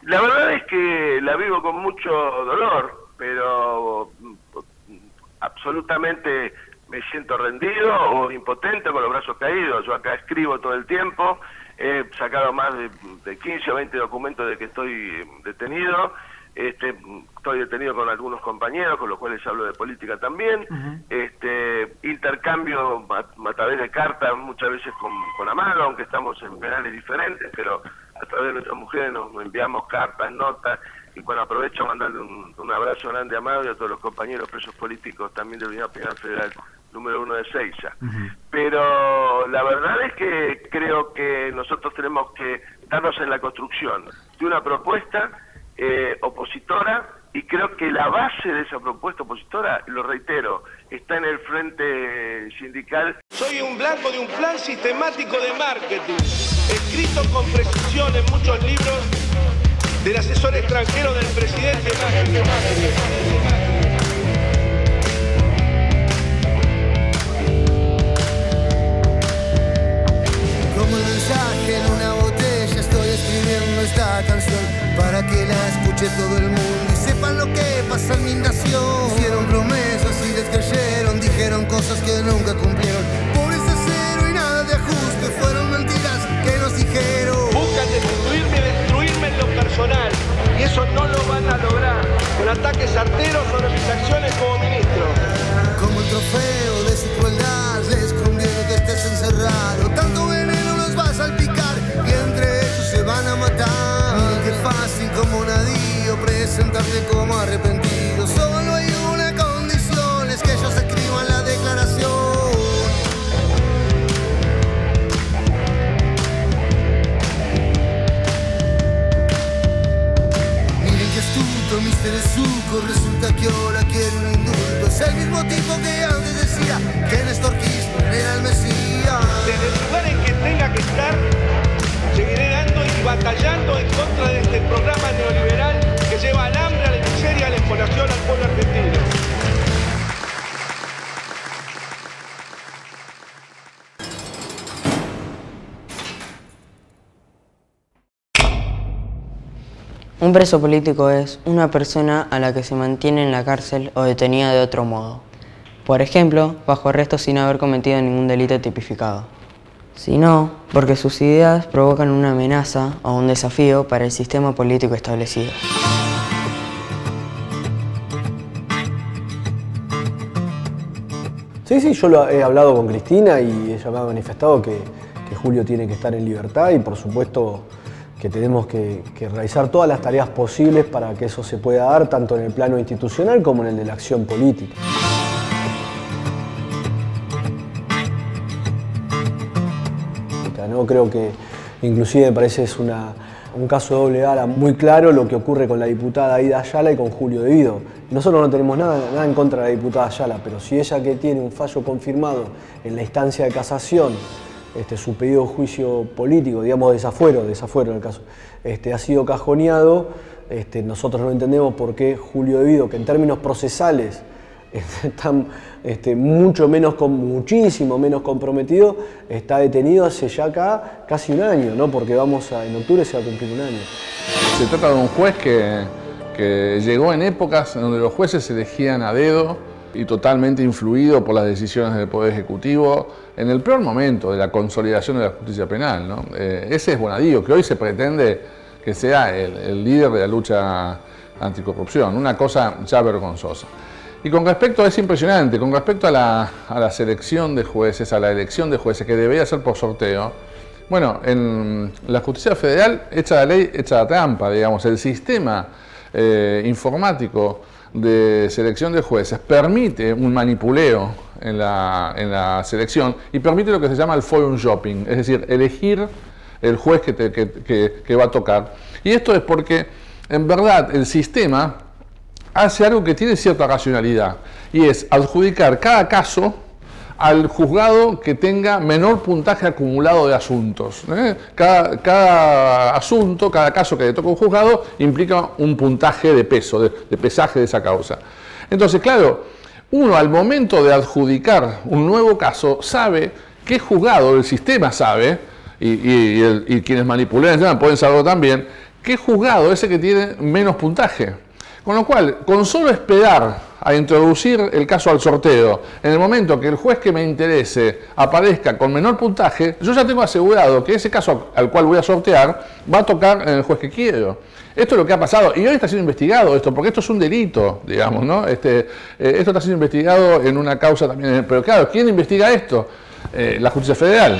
La verdad es que la vivo con mucho dolor, pero absolutamente me siento rendido o impotente con los brazos caídos. Yo acá escribo todo el tiempo, he sacado más de 15 o 20 documentos de que estoy detenido. Estoy detenido con algunos compañeros con los cuales hablo de política también. Intercambio a través de cartas muchas veces con Amado, aunque estamos en penales diferentes, pero a través de nuestras mujeres nos enviamos cartas, notas, y bueno, aprovecho a mandarle un abrazo grande a Amado y a todos los compañeros presos políticos también de la Unidad Penal Federal número 1 de Seiza. Pero la verdad es que creo que nosotros tenemos que darnos en la construcción de una propuesta opositora, y creo que la base de esa propuesta opositora, lo reitero, está en el frente sindical. Soy un blanco de un plan sistemático de marketing, escrito con precisión en muchos libros del asesor extranjero del presidente Macri. Como un mensaje en una botella estoy escribiendo esta canción para que la escuche todo el mundo y sepan lo que pasa en mi nación. Hicieron promesas y les creyeron, dijeron cosas que nunca cumplieron. Pobreza cero y nada de ajuste, fueron mentiras que nos dijeron. Buscan destruirme en lo personal, y eso no lo van a lograr con ataques arteros sobre mis acciones como ministro. Como el trofeo de su crueldad, les conviene que estés encerrado. Tanto veneno los va a salpicar y entre ellos se van a matar. Qué fácil como nadie presentarte como arrepentido. Solo hay una condición, es que ellos escriban la declaración. Miren qué astuto, Mr. Zucco, resulta que ahora quiere un indulto. Es el mismo tipo que antes decía que Néstor Kirchner era el Mesías. Desde el lugar en que tenga que estar, seguiré dando y batallando en contra de este programa neoliberal que lleva al hambre, a la miseria, a la explotación al pueblo argentino. Un preso político es una persona a la que se mantiene en la cárcel o detenida de otro modo. Por ejemplo, bajo arresto sin haber cometido ningún delito tipificado. Sino porque sus ideas provocan una amenaza o un desafío para el sistema político establecido. Sí, yo lo he hablado con Cristina y ella me ha manifestado que Julio tiene que estar en libertad y por supuesto que tenemos que realizar todas las tareas posibles para que eso se pueda dar tanto en el plano institucional como en el de la acción política. ¿No? Creo que inclusive me parece es un caso de doble vara muy claro lo que ocurre con la diputada Aida Ayala y con Julio De Vido. Nosotros no tenemos nada en contra de la diputada Ayala, pero si ella, que tiene un fallo confirmado en la instancia de casación, su pedido de juicio político, digamos desafuero en el caso, ha sido cajoneado, nosotros no entendemos por qué Julio De Vido, que en términos procesales está muchísimo menos comprometido, está detenido hace ya casi un año, ¿no? Porque en octubre se va a cumplir un año. Se trata de un juez que llegó en épocas donde los jueces se elegían a dedo y totalmente influido por las decisiones del Poder Ejecutivo en el peor momento de la consolidación de la justicia penal, ¿no? Ese es Bonadío, que hoy se pretende que sea el líder de la lucha anticorrupción, una cosa ya vergonzosa. Y con respecto, es impresionante, con respecto a la selección de jueces, a la elección de jueces, que debería ser por sorteo, bueno, en la justicia federal, hecha la ley, hecha la trampa, digamos, el sistema informático de selección de jueces permite un manipuleo en la selección y permite lo que se llama el forum shopping, es decir, elegir el juez que va a tocar. Y esto es porque, en verdad, el sistema hace algo que tiene cierta racionalidad, y es adjudicar cada caso al juzgado que tenga menor puntaje acumulado de asuntos. Cada asunto, cada caso que le toca a un juzgado implica un puntaje de peso, de pesaje de esa causa. Entonces, claro, uno al momento de adjudicar un nuevo caso sabe qué juzgado, el sistema sabe, y quienes manipulan el sistema pueden saberlo también, qué juzgado es el que tiene menos puntaje. Con lo cual, con solo esperar a introducir el caso al sorteo, en el momento que el juez que me interese aparezca con menor puntaje, yo ya tengo asegurado que ese caso al cual voy a sortear va a tocar en el juez que quiero. Esto es lo que ha pasado, y hoy está siendo investigado esto, porque esto es un delito, digamos, ¿no? Esto está siendo investigado en una causa también, pero claro, ¿quién investiga esto? La Justicia Federal.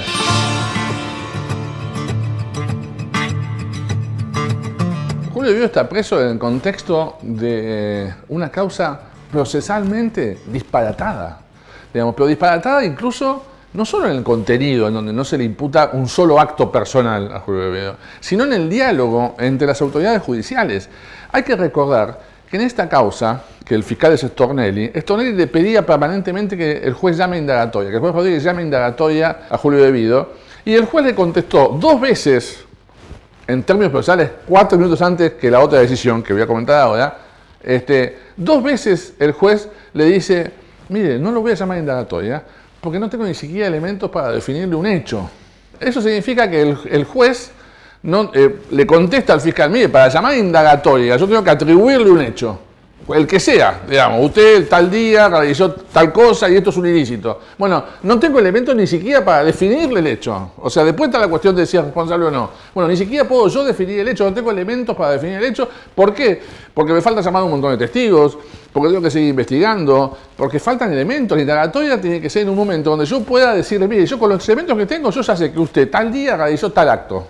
Julio de Vido está preso en el contexto de una causa procesalmente disparatada, digamos, pero disparatada incluso no solo en el contenido, en donde no se le imputa un solo acto personal a Julio de Vido, sino en el diálogo entre las autoridades judiciales. Hay que recordar que en esta causa, que el fiscal es Stornelli le pedía permanentemente que el juez llame indagatoria, que el juez Rodríguez llame indagatoria a Julio de Vido, y el juez le contestó 2 veces, en términos procesales, 4 minutos antes que la otra decisión, que voy a comentar ahora, 2 veces el juez le dice, mire, no lo voy a llamar indagatoria, porque no tengo ni siquiera elementos para definirle un hecho. Eso significa que el juez no, le contesta al fiscal, mire, para llamar indagatoria yo tengo que atribuirle un hecho, el que sea, digamos, usted tal día realizó tal cosa y esto es un ilícito. Bueno, no tengo elementos ni siquiera para definirle el hecho. O sea, después está la cuestión de si es responsable o no. Bueno, ni siquiera puedo yo definir el hecho, no tengo elementos para definir el hecho. ¿Por qué? Porque me falta llamar a un montón de testigos, porque tengo que seguir investigando, porque faltan elementos. La indagatoria tiene que ser en un momento donde yo pueda decirle, mire, yo con los elementos que tengo, yo ya sé que usted tal día realizó tal acto.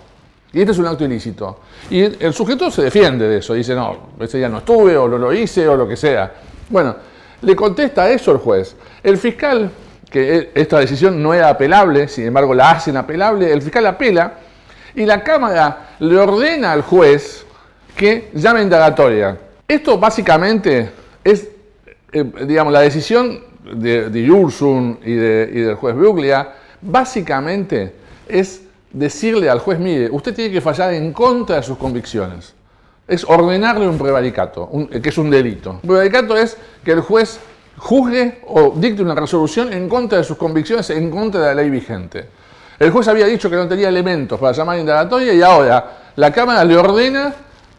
Y este es un acto ilícito. Y el sujeto se defiende de eso, dice, no, ese día no estuve, o no lo hice, o lo que sea. Bueno, le contesta eso el juez. El fiscal, que esta decisión no era apelable, sin embargo la hacen apelable, el fiscal apela, y la Cámara le ordena al juez que llame indagatoria. Esto básicamente es, digamos, la decisión de Ursun y del juez Bruglia, básicamente es decirle al juez, mire, usted tiene que fallar en contra de sus convicciones. Es ordenarle un prevaricato, que es un delito. Un prevaricato es que el juez juzgue o dicte una resolución en contra de sus convicciones, en contra de la ley vigente. El juez había dicho que no tenía elementos para llamar indagatoria y ahora la Cámara le ordena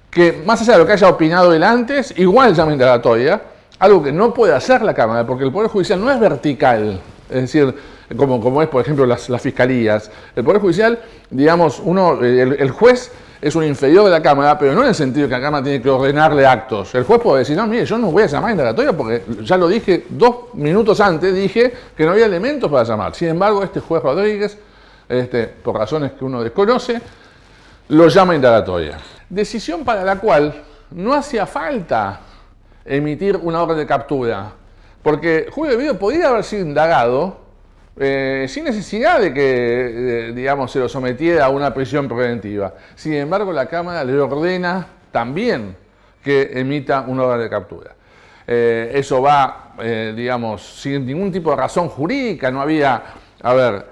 que, más allá de lo que haya opinado él antes, igual llame indagatoria, algo que no puede hacer la Cámara, porque el Poder Judicial no es vertical, es decir, como es, por ejemplo, las fiscalías. El Poder Judicial, digamos, el juez es un inferior de la Cámara, pero no en el sentido que la Cámara tiene que ordenarle actos. El juez puede decir, no, mire, yo no voy a llamar indagatoria porque ya lo dije 2 minutos antes, dije que no había elementos para llamar. Sin embargo, este juez Rodríguez, por razones que uno desconoce, lo llama indagatoria. Decisión para la cual no hacía falta emitir una orden de captura, porque Julio de Vido podía haber sido indagado sin necesidad de que, digamos, se lo sometiera a una prisión preventiva. Sin embargo, la Cámara le ordena también que emita una orden de captura. Eso va, digamos, sin ningún tipo de razón jurídica, no había,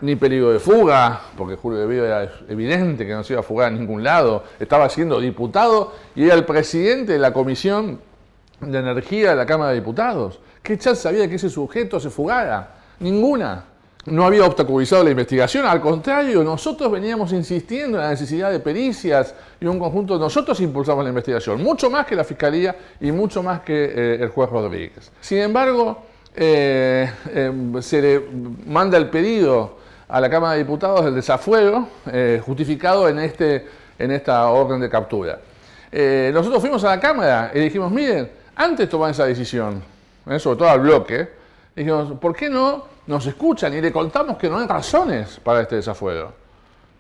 ni peligro de fuga, porque Julio de Vido era evidente que no se iba a fugar a ningún lado, estaba siendo diputado y era el presidente de la Comisión de Energía de la Cámara de Diputados. ¿Qué chance había de que ese sujeto se fugara? Ninguna. No había obstaculizado la investigación, al contrario, nosotros veníamos insistiendo en la necesidad de pericias y un conjunto de nosotros impulsamos la investigación, mucho más que la Fiscalía y mucho más que el juez Rodríguez. Sin embargo, se le manda el pedido a la Cámara de Diputados del desafuero, justificado en esta orden de captura. Nosotros fuimos a la Cámara y dijimos, miren, antes de tomar esa decisión, sobre todo al bloque, dijimos, ¿por qué no nos escuchan y le contamos que no hay razones para este desafuero?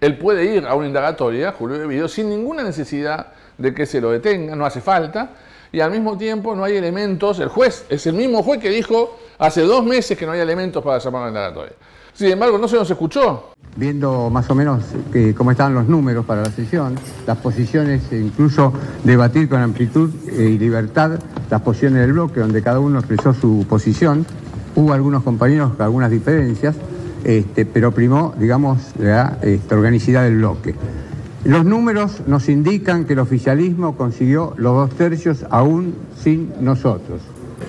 Él puede ir a una indagatoria, Julio de Vido, sin ninguna necesidad de que se lo detenga, no hace falta, y al mismo tiempo no hay elementos. El juez es el mismo juez que dijo hace 2 meses que no hay elementos para llamar a una indagatoria. Sin embargo, no se nos escuchó. Viendo más o menos cómo estaban los números para la sesión, las posiciones, incluso debatir con amplitud y libertad las posiciones del bloque, donde cada uno expresó su posición. Hubo algunos compañeros con algunas diferencias, pero primó, digamos, la organicidad del bloque. Los números nos indican que el oficialismo consiguió los 2/3 aún sin nosotros.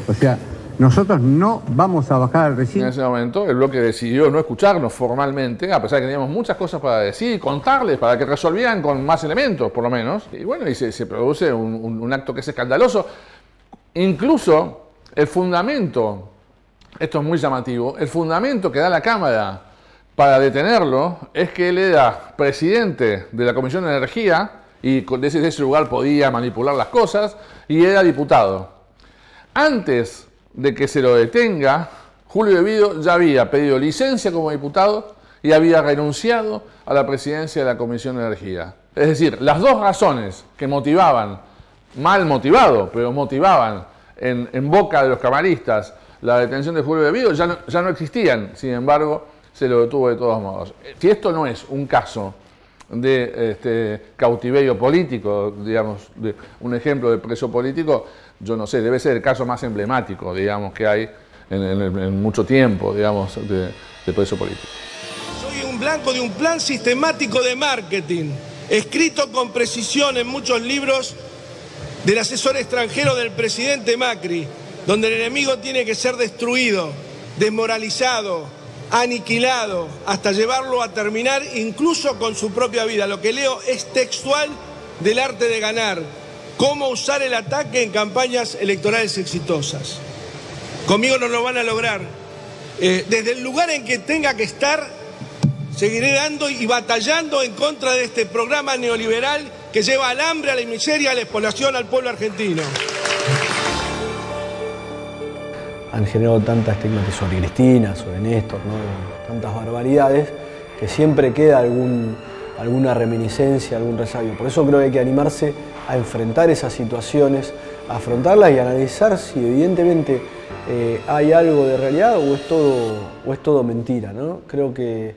O sea, Nosotros no vamos a bajar al recinto. En ese momento el bloque decidió no escucharnos formalmente, a pesar de que teníamos muchas cosas para decir, contarles, para que resolvieran con más elementos, por lo menos. Y bueno, y se produce un acto que es escandaloso. Incluso el fundamento, esto es muy llamativo, el fundamento que da la Cámara para detenerlo es que él era presidente de la Comisión de Energía y desde ese lugar podía manipular las cosas y era diputado. Antes de que se lo detenga, Julio De Vido ya había pedido licencia como diputado y había renunciado a la presidencia de la Comisión de Energía. Es decir, las dos razones que motivaban, mal motivado, pero motivaban en boca de los camaristas la detención de Julio De Vido ya no existían, sin embargo, se lo detuvo de todos modos. Si esto no es un caso de cautiverio político, digamos, de un ejemplo de preso político, yo no sé, debe ser el caso más emblemático, digamos, que hay en mucho tiempo, digamos, de preso político. Soy un blanco de un plan sistemático de marketing, escrito con precisión en muchos libros del asesor extranjero del presidente Macri, donde el enemigo tiene que ser destruido, desmoralizado, aniquilado, hasta llevarlo a terminar incluso con su propia vida. Lo que leo es textual del Arte de Ganar. Cómo usar el ataque en campañas electorales exitosas. Conmigo no lo van a lograr. Desde el lugar en que tenga que estar, seguiré dando y batallando en contra de este programa neoliberal que lleva al hambre, a la miseria, a la explotación al pueblo argentino. Han generado tanta estigmatización sobre Cristina, sobre Néstor, ¿no? Tantas barbaridades, que siempre queda alguna reminiscencia, algún resabio. Por eso creo que hay que animarse a enfrentar esas situaciones, a afrontarlas y a analizar si evidentemente hay algo de realidad o es todo mentira, ¿no? Creo que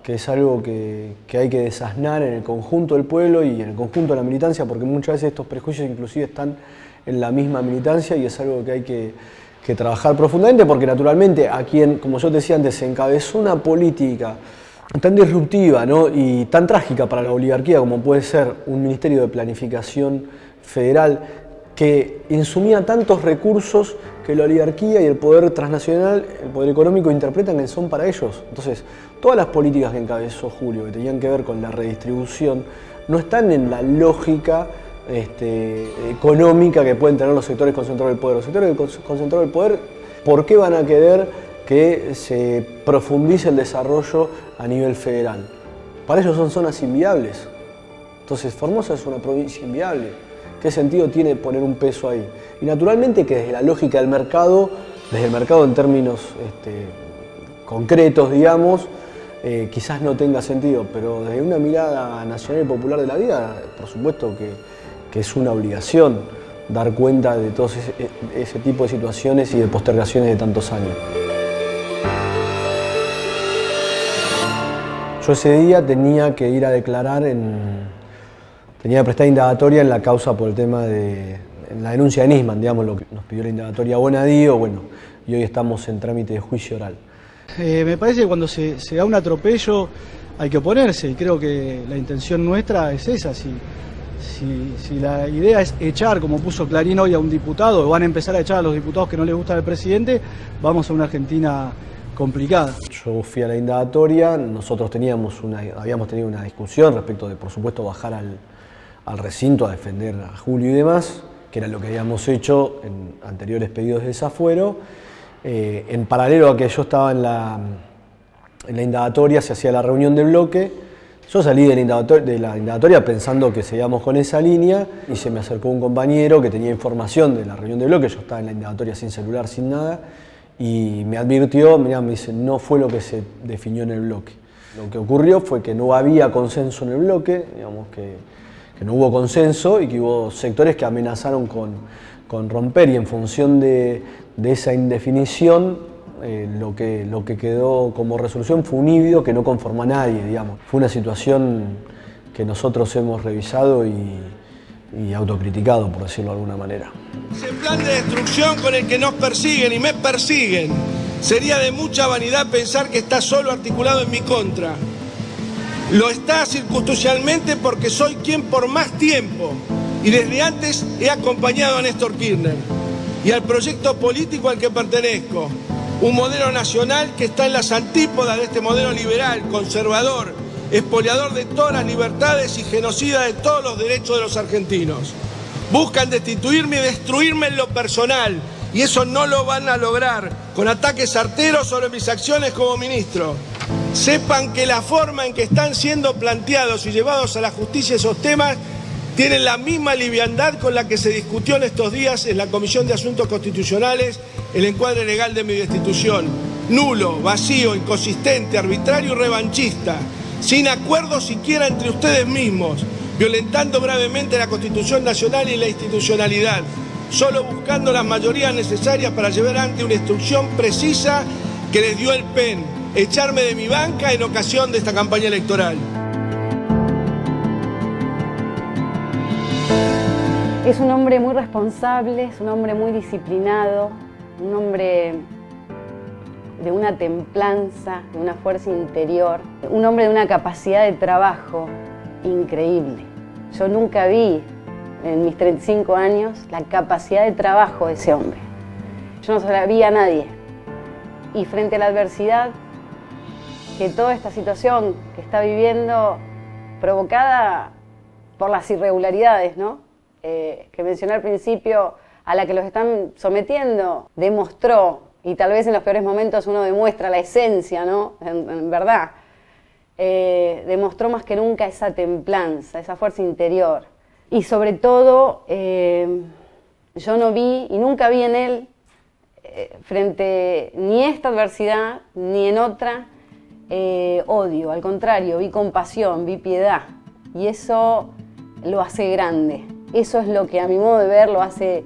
es algo que hay que desasnar en el conjunto del pueblo y en el conjunto de la militancia, porque muchas veces estos prejuicios inclusive están en la misma militancia y es algo que hay que trabajar profundamente, porque naturalmente a quien, como yo te decía antes, se encabezó una política tan disruptiva, ¿no? Y tan trágica para la oligarquía como puede ser un Ministerio de Planificación Federal que insumía tantos recursos que la oligarquía y el poder transnacional, el poder económico, interpretan que son para ellos. Entonces, todas las políticas que encabezó Julio, que tenían que ver con la redistribución, no están en la lógica económica que pueden tener los sectores concentrados del poder. Los sectores concentrados del poder, ¿por qué van a querer que se profundice el desarrollo a nivel federal? Para ellos son zonas inviables. Entonces, Formosa es una provincia inviable. ¿Qué sentido tiene poner un peso ahí? Y naturalmente que desde la lógica del mercado, desde el mercado en términos concretos, digamos, quizás no tenga sentido, pero desde una mirada nacional y popular de la vida, por supuesto que es una obligación dar cuenta de todo ese tipo de situaciones y de postergaciones de tantos años. Yo ese día tenía que ir a declarar tenía que prestar indagatoria en la causa por el tema en la denuncia de Nisman, digamos, lo que nos pidió la indagatoria Bonadío, bueno, y hoy estamos en trámite de juicio oral. Me parece que cuando se da un atropello hay que oponerse, y creo que la intención nuestra es esa. Si la idea es echar, como puso Clarín hoy, a un diputado, o van a empezar a echar a los diputados que no les gusta al presidente, vamos a una Argentina complicada. Yo fui a la indagatoria, nosotros habíamos tenido una discusión respecto de, por supuesto, bajar al recinto a defender a Julio y demás, que era lo que habíamos hecho en anteriores pedidos de desafuero. En paralelo a que yo estaba en la indagatoria, se hacía la reunión del bloque. Yo salí de la indagatoria pensando que seguíamos con esa línea y se me acercó un compañero que tenía información de la reunión del bloque. Yo estaba en la indagatoria sin celular, sin nada, y me advirtió, mirá, me dice, no fue lo que se definió en el bloque. Lo que ocurrió fue que no había consenso en el bloque, digamos que no hubo consenso y que hubo sectores que amenazaron con romper, y en función de esa indefinición lo que quedó como resolución fue un híbrido que no conformó a nadie, digamos. Fue una situación que nosotros hemos revisado y autocriticado, por decirlo de alguna manera. Ese plan de destrucción con el que nos persiguen y me persiguen, sería de mucha vanidad pensar que está solo articulado en mi contra. Lo está circunstancialmente porque soy quien por más tiempo y desde antes he acompañado a Néstor Kirchner. y al proyecto político al que pertenezco. Un modelo nacional que está en las antípodas de este modelo liberal, conservador, expoliador de todas las libertades y genocida de todos los derechos de los argentinos. Buscan destituirme y destruirme en lo personal, y eso no lo van a lograr con ataques certeros sobre mis acciones como ministro. Sepan que la forma en que están siendo planteados y llevados a la justicia esos temas tienen la misma liviandad con la que se discutió en estos días en la Comisión de Asuntos Constitucionales el encuadre legal de mi destitución. Nulo, vacío, inconsistente, arbitrario y revanchista, sin acuerdo siquiera entre ustedes mismos, violentando gravemente la Constitución Nacional y la institucionalidad, solo buscando las mayorías necesarias para llevar ante una instrucción precisa que les dio el PEN, echarme de mi banca en ocasión de esta campaña electoral. Es un hombre muy responsable, es un hombre muy disciplinado, un hombre de una templanza, de una fuerza interior, un hombre de una capacidad de trabajo increíble. Yo nunca vi en mis 35 años la capacidad de trabajo de ese hombre. Yo no se la vi a nadie. Y frente a la adversidad, que toda esta situación que está viviendo, provocada por las irregularidades, ¿no? Que mencioné al principio, a la que los están sometiendo, demostró, y tal vez en los peores momentos uno demuestra la esencia, ¿no? En verdad, demostró más que nunca esa templanza, esa fuerza interior. Y sobre todo, yo no vi y nunca vi en él, frente ni a esta adversidad ni en otra, odio. Al contrario, vi compasión, vi piedad. Y eso lo hace grande. Eso es lo que a mi modo de ver lo hace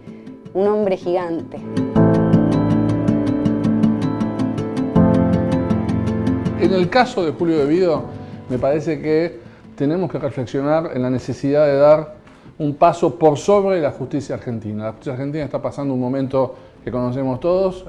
un hombre gigante. En el caso de Julio De Vido, me parece que tenemos que reflexionar en la necesidad de dar un paso por sobre la justicia argentina. La justicia argentina está pasando un momento que conocemos todos.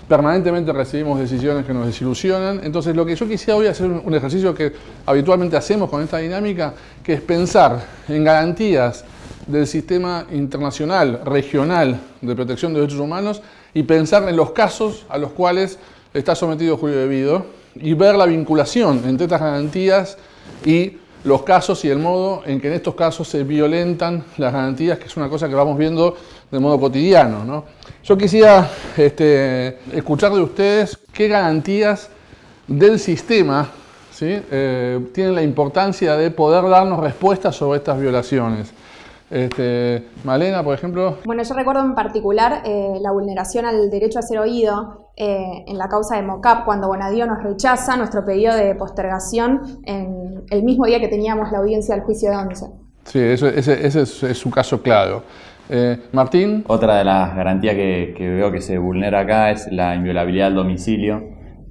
Permanentemente recibimos decisiones que nos desilusionan. Entonces, lo que yo quisiera hoy hacer un ejercicio que habitualmente hacemos con esta dinámica, que es pensar en garantías del sistema internacional, regional de protección de derechos humanos y pensar en los casos a los cuales está sometido Julio De Vido y ver la vinculación entre estas garantías y los casos y el modo en que en estos casos se violentan las garantías, que es una cosa que vamos viendo de modo cotidiano, ¿no? Yo quisiera escuchar de ustedes qué garantías del sistema, ¿sí? Tienen la importancia de poder darnos respuestas sobre estas violaciones. Malena, por ejemplo. Bueno, yo recuerdo en particular la vulneración al derecho a ser oído en la causa de Mocap, cuando Bonadío nos rechaza nuestro pedido de postergación en el mismo día que teníamos la audiencia del juicio de 11. Sí, ese es su caso claro. Martín. Otra de las garantías que veo que se vulnera acá es la inviolabilidad del domicilio,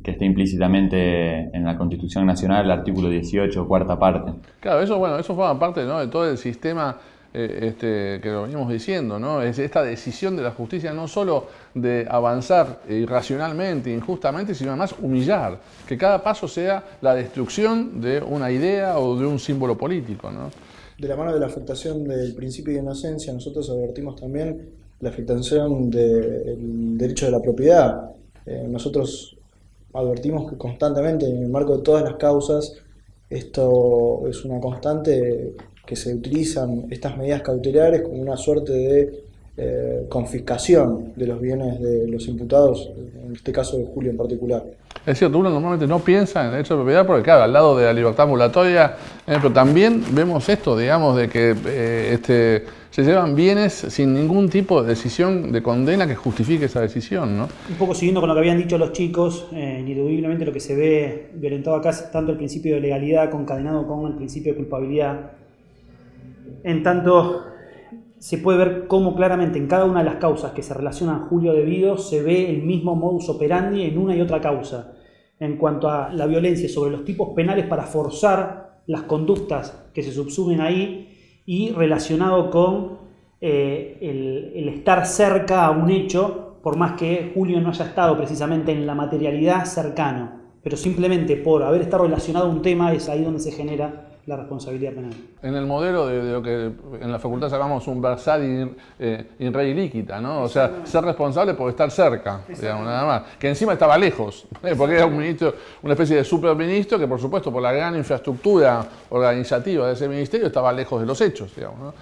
que está implícitamente en la Constitución Nacional, el artículo 18, cuarta parte. Claro, eso forma parte, ¿no?, de todo el sistema que lo venimos diciendo, ¿no? Es esta decisión de la justicia no solo de avanzar irracionalmente, injustamente, sino además humillar, que cada paso sea la destrucción de una idea o de un símbolo político, ¿no? De la mano de la afectación del principio de inocencia, nosotros advertimos también la afectación del derecho de la propiedad. Nosotros advertimos que constantemente, en el marco de todas las causas, esto es una constante, que se utilizan estas medidas cautelares como una suerte de confiscación de los bienes de los imputados, en este caso de Julio en particular. Es cierto, uno normalmente no piensa en el derecho de propiedad porque, claro, al lado de la libertad ambulatoria, pero también vemos esto, digamos, de que se llevan bienes sin ningún tipo de decisión de condena que justifique esa decisión, ¿no? Un poco siguiendo con lo que habían dicho los chicos, ineludiblemente lo que se ve violentado acá es tanto el principio de legalidad concadenado con el principio de culpabilidad. En tanto, se puede ver cómo claramente en cada una de las causas que se relacionan a Julio De Vido se ve el mismo modus operandi en una y otra causa. En cuanto a la violencia sobre los tipos penales para forzar las conductas que se subsumen ahí y relacionado con el estar cerca a un hecho, por más que Julio no haya estado precisamente en la materialidad cercano, pero simplemente por haber estado relacionado a un tema es ahí donde se genera la responsabilidad penal. En el modelo de lo que en la facultad llamamos un versari in rei licita, ¿no? O sea, ser responsable por estar cerca, digamos, nada más. Que encima estaba lejos, porque era un ministro, una especie de superministro que, por supuesto, por la gran infraestructura organizativa de ese ministerio, estaba lejos de los hechos, digamos, ¿no?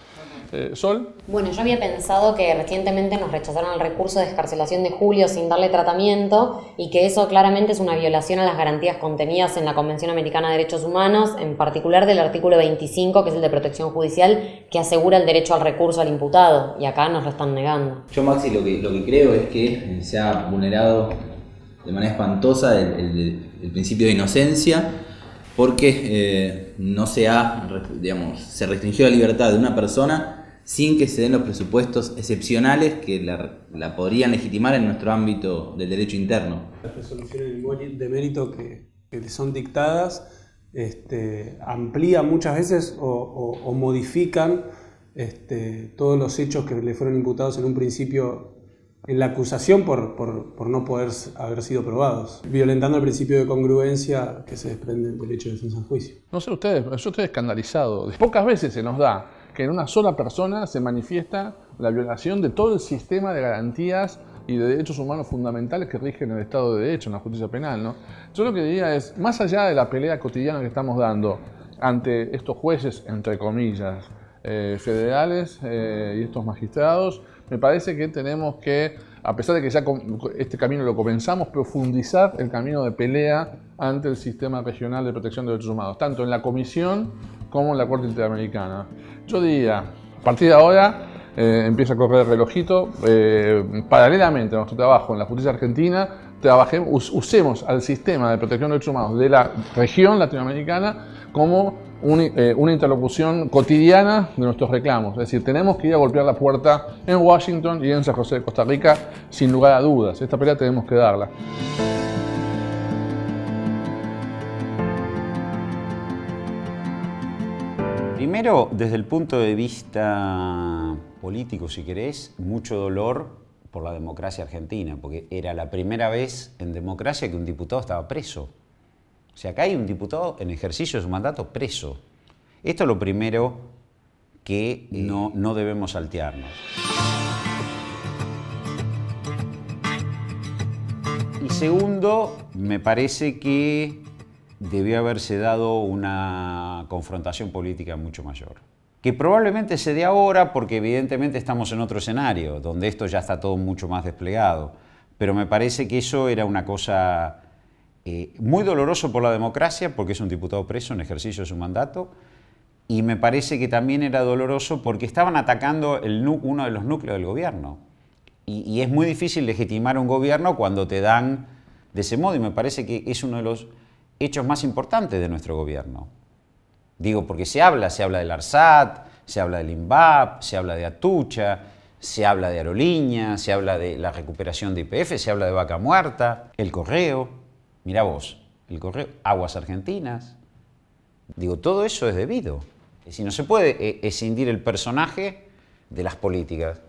Sol. Bueno, yo había pensado que recientemente nos rechazaron el recurso de excarcelación de Julio sin darle tratamiento y que eso claramente es una violación a las garantías contenidas en la Convención Americana de Derechos Humanos, en particular del artículo 25, que es el de protección judicial, que asegura el derecho al recurso al imputado, y acá nos lo están negando. Yo, Maxi, lo que creo es que se ha vulnerado de manera espantosa el principio de inocencia, porque no se se restringió la libertad de una persona sin que se den los presupuestos excepcionales que la podrían legitimar en nuestro ámbito del derecho interno. Las resoluciones de mérito que son dictadas amplían muchas veces o modifican todos los hechos que le fueron imputados en un principio en la acusación por no poder haber sido probados, violentando el principio de congruencia que se desprende del derecho de defensa en juicio. No sé ustedes, pero yo estoy escandalizado. Pocas veces se nos da que en una sola persona se manifiesta la violación de todo el sistema de garantías y de derechos humanos fundamentales que rigen el Estado de Derecho, en la justicia penal, ¿no? Yo lo que diría es, más allá de la pelea cotidiana que estamos dando ante estos jueces, entre comillas, federales y estos magistrados, me parece que tenemos que, a pesar de que ya este camino lo comenzamos, profundizar el camino de pelea ante el sistema regional de protección de derechos humanos, tanto en la Comisión como en la Corte Interamericana. Yo diría, a partir de ahora empieza a correr el relojito, paralelamente a nuestro trabajo en la justicia argentina, usemos al sistema de protección de derechos humanos de la región latinoamericana como una interlocución cotidiana de nuestros reclamos. Es decir, tenemos que ir a golpear la puerta en Washington y en San José de Costa Rica, sin lugar a dudas. Esta pelea tenemos que darla. Primero, desde el punto de vista político, si querés, mucho dolor por la democracia argentina, porque era la primera vez en democracia que un diputado estaba preso. O sea, acá hay un diputado en ejercicio de su mandato preso. Esto es lo primero que no debemos saltearnos. Y segundo, me parece que debió haberse dado una confrontación política mucho mayor. Que probablemente se dé ahora porque evidentemente estamos en otro escenario, donde esto ya está todo mucho más desplegado. Pero me parece que eso era una cosa muy doloroso por la democracia, porque es un diputado preso en ejercicio de su mandato, y me parece que también era doloroso porque estaban atacando uno de los núcleos del gobierno. Y es muy difícil legitimar un gobierno cuando te dan de ese modo, y me parece que es uno de los hechos más importantes de nuestro gobierno. Digo, porque se habla del ARSAT, se habla del INVAP, se habla de Atucha, se habla de Aerolíneas, se habla de la recuperación de YPF, se habla de Vaca Muerta, el Correo. Mirá vos, el Correo, Aguas Argentinas. Digo, todo eso es debido. Es decir, no se puede escindir el personaje de las políticas.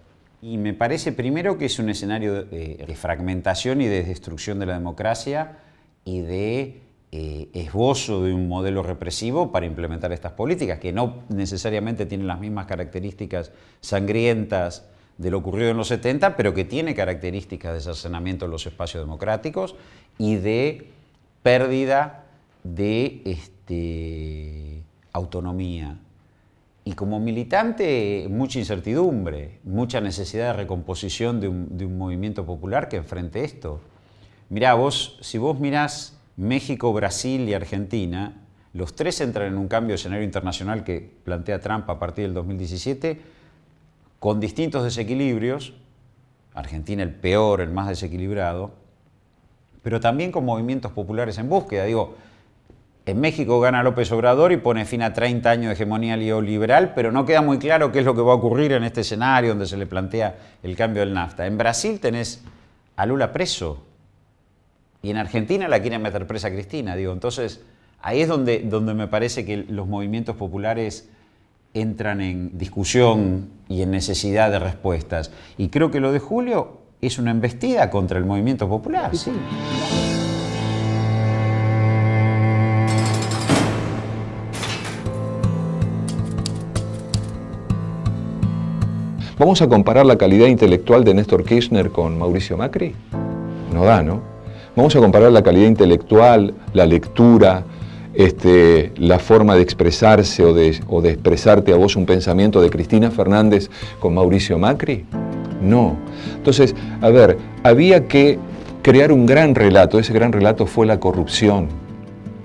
Y me parece primero que es un escenario de fragmentación y de destrucción de la democracia y de esbozo de un modelo represivo para implementar estas políticas, que no necesariamente tienen las mismas características sangrientas de lo ocurrido en los 70, pero que tiene características de cercenamiento de los espacios democráticos y de pérdida de autonomía. Y como militante, mucha incertidumbre, mucha necesidad de recomposición de un movimiento popular que enfrente esto. Mirá, si vos mirás México, Brasil y Argentina, los tres entran en un cambio de escenario internacional que plantea Trump a partir del 2017, con distintos desequilibrios, Argentina el peor, el más desequilibrado, pero también con movimientos populares en búsqueda. Digo, en México gana López Obrador y pone fin a 30 años de hegemonía neoliberal, pero no queda muy claro qué es lo que va a ocurrir en este escenario donde se le plantea el cambio del NAFTA. En Brasil tenés a Lula preso y en Argentina la quieren meter presa a Cristina. Digo, entonces, ahí es donde me parece que los movimientos populares entran en discusión y en necesidad de respuestas. Y creo que lo de Julio es una embestida contra el movimiento popular, sí. ¿Vamos a comparar la calidad intelectual de Néstor Kirchner con Mauricio Macri? No da, ¿no? Vamos a comparar la calidad intelectual, la lectura, la forma de expresarse o de expresarte a vos un pensamiento de Cristina Fernández con Mauricio Macri. No. Entonces, a ver, había que crear un gran relato. Ese gran relato fue la corrupción.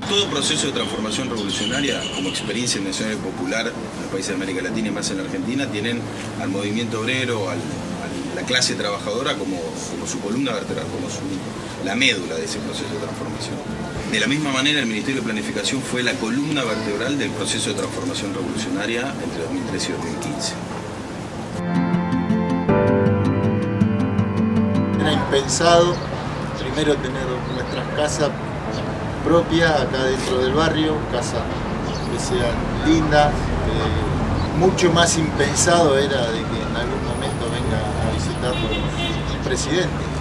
Todo proceso de transformación revolucionaria, como experiencia nacional y popular en los países de América Latina y más en la Argentina, tienen al movimiento obrero, a la clase trabajadora como su columna vertebral, como la médula de ese proceso de transformación. De la misma manera, el Ministerio de Planificación fue la columna vertebral del proceso de transformación revolucionaria entre 2013 y 2015. Era impensado primero tener nuestras casas propias acá dentro del barrio, casas que sean lindas. Mucho más impensado era de que en algún momento venga a visitarlo el presidente.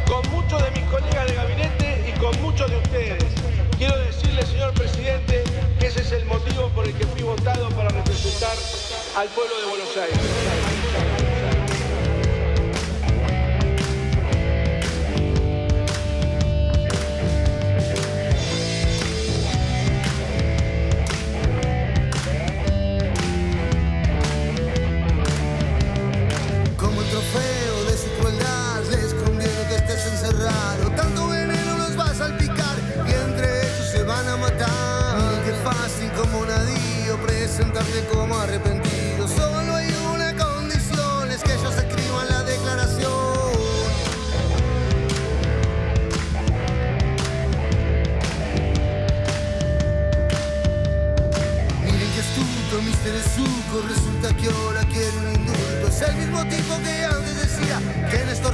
con muchos de mis colegas de gabinete y con muchos de ustedes. Quiero decirle, señor presidente, que ese es el motivo por el que fui votado para representar al pueblo de Buenos Aires. Presentarte como arrepentido. Solo hay una condición, es que ellos escriban la declaración. Miren que astuto, Mr. Zucco, resulta que ahora quiere un indulto. Es el mismo tipo que antes decía que Néstor